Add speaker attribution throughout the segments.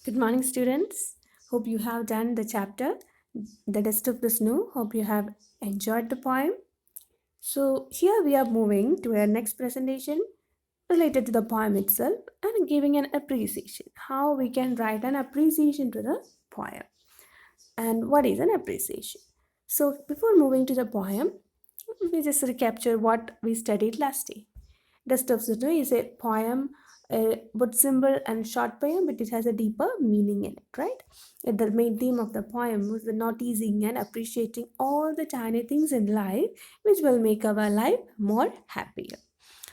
Speaker 1: Good morning, students. Hope you have done the chapter, The Dust of the Snow. Hope you have enjoyed the poem. So, here we are moving to our next presentation related to the poem itself and giving an appreciation. How we can write an appreciation to the poem. And what is an appreciation? So, before moving to the poem, we just recapture what we studied last day. Dust of Snow is a poem, but simple and short poem, but it has a deeper meaning in it, right? The main theme of the poem was the noticing and appreciating all the tiny things in life which will make our life more happier.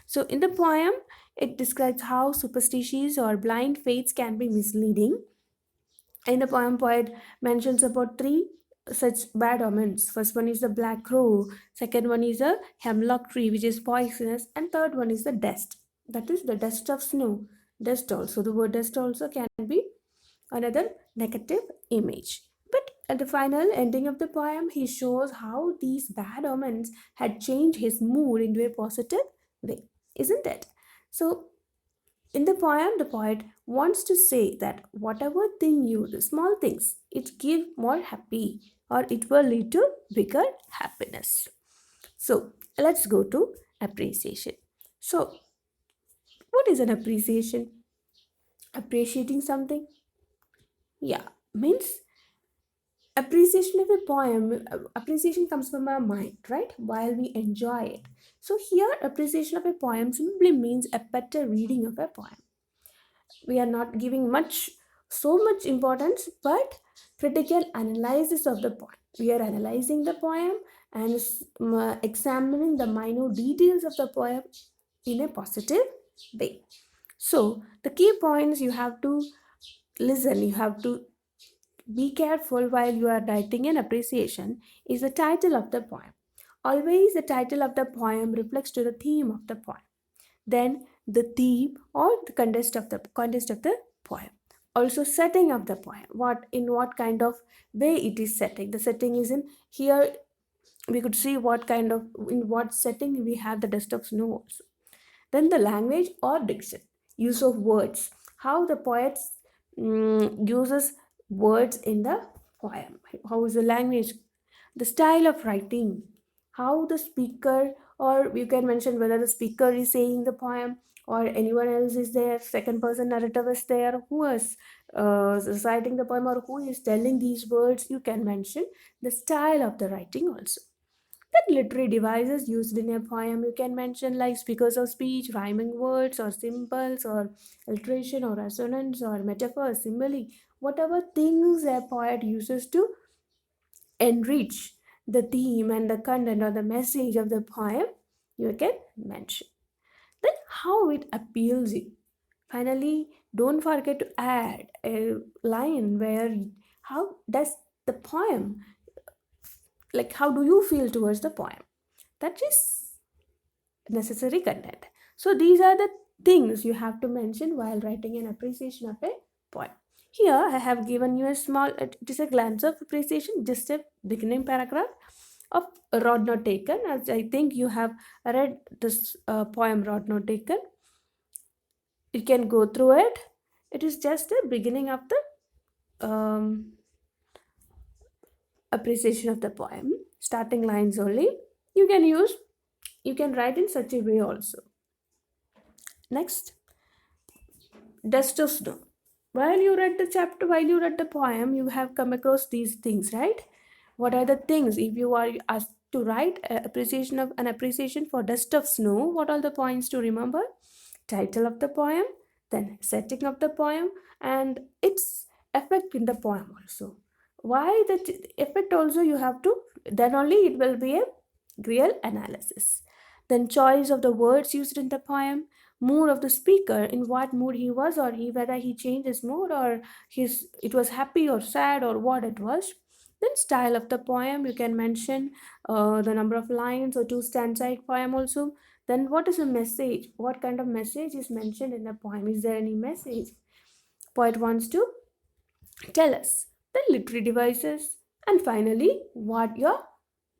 Speaker 1: So, in the poem, it describes how superstitions or blind faiths can be misleading. In the poem, poet mentions about three such bad omens. First one is the black crow, second one is a hemlock tree which is poisonous, and third one is the dust. That is the dust of snow. Dust also. The word dust also can be another negative image. But at the final ending of the poem, he shows how these bad omens had changed his mood into a positive way, isn't it? So in the poem, the poet wants to say that whatever thing you do, small things, it give more happy or it will lead to bigger happiness. So let's go to appreciation. So what is an appreciation? Appreciating something? Yeah, means appreciation of a poem. Appreciation comes from our mind, right? While we enjoy it. So here, appreciation of a poem simply means a better reading of a poem. We are not giving so much importance but critical analysis of the poem. We are analyzing the poem and examining the minute details of the poem in a positive way. So the key points you have to listen, you have to be careful while you are writing an appreciation is the title of the poem. Always the title of the poem reflects to the theme of the poem, then the theme or the context of the poem. Also setting of the poem, what kind of way it is setting. The setting is in here, we could see what kind of, in what setting we have the dust of snow also. Then the language or diction, use of words, how the poet uses words in the poem, how is the language, the style of writing, how the speaker, or you can mention whether the speaker is saying the poem or anyone else is there, second person narrative is there, who is reciting the poem or who is telling these words. You can mention the style of the writing also. Then literary devices used in a poem, you can mention like figures of speech, rhyming words or symbols or alliteration or assonance or metaphor, simile, whatever things a poet uses to enrich the theme and the content or the message of the poem, you can mention. Then how it appeals you. Finally, don't forget to add a line where how does the poem, like how do you feel towards the poem. That is necessary content. So these are the things you have to mention while writing an appreciation of a poem. Here I have given you a small, it is a glance of appreciation, just a beginning paragraph of Rod Not Taken, as I think you have read this poem Rod Not Taken. You can go through it. It is just a beginning of the appreciation of the poem, starting lines only. You can use, you can write in such a way also. Next, dust of snow. While you read the chapter, while you read the poem, you have come across these things, right? What are the things? If you are asked to write an appreciation for dust of snow, what are the points to remember? Title of the poem, then setting of the poem, and its effect in the poem also. Why the effect also you have to, then only it will be a real analysis. Then choice of the words used in the poem, mood of the speaker, in what mood he was, or he, whether he changed his mood or his, it was happy or sad or what it was. Then style of the poem, you can mention the number of lines or two stanza poem also. Then what is the message, what kind of message is mentioned in the poem, is there any message poet wants to tell us. The literary devices, and finally what your,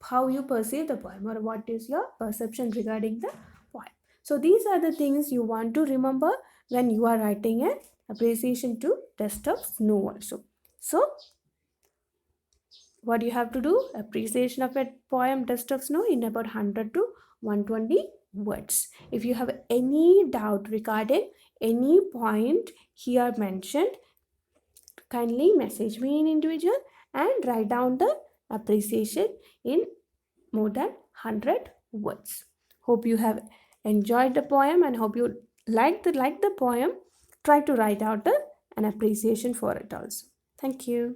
Speaker 1: how you perceive the poem or what is your perception regarding the poem. So these are the things you want to remember when you are writing an appreciation to Dust of Snow also. So what you have to do, appreciation of a poem Dust of Snow in about 100 to 120 words. If you have any doubt regarding any point here mentioned, kindly message me in individual and write down the appreciation in more than 100 words. Hope you have enjoyed the poem and hope you like the poem. Try to write out an appreciation for it also. Thank you.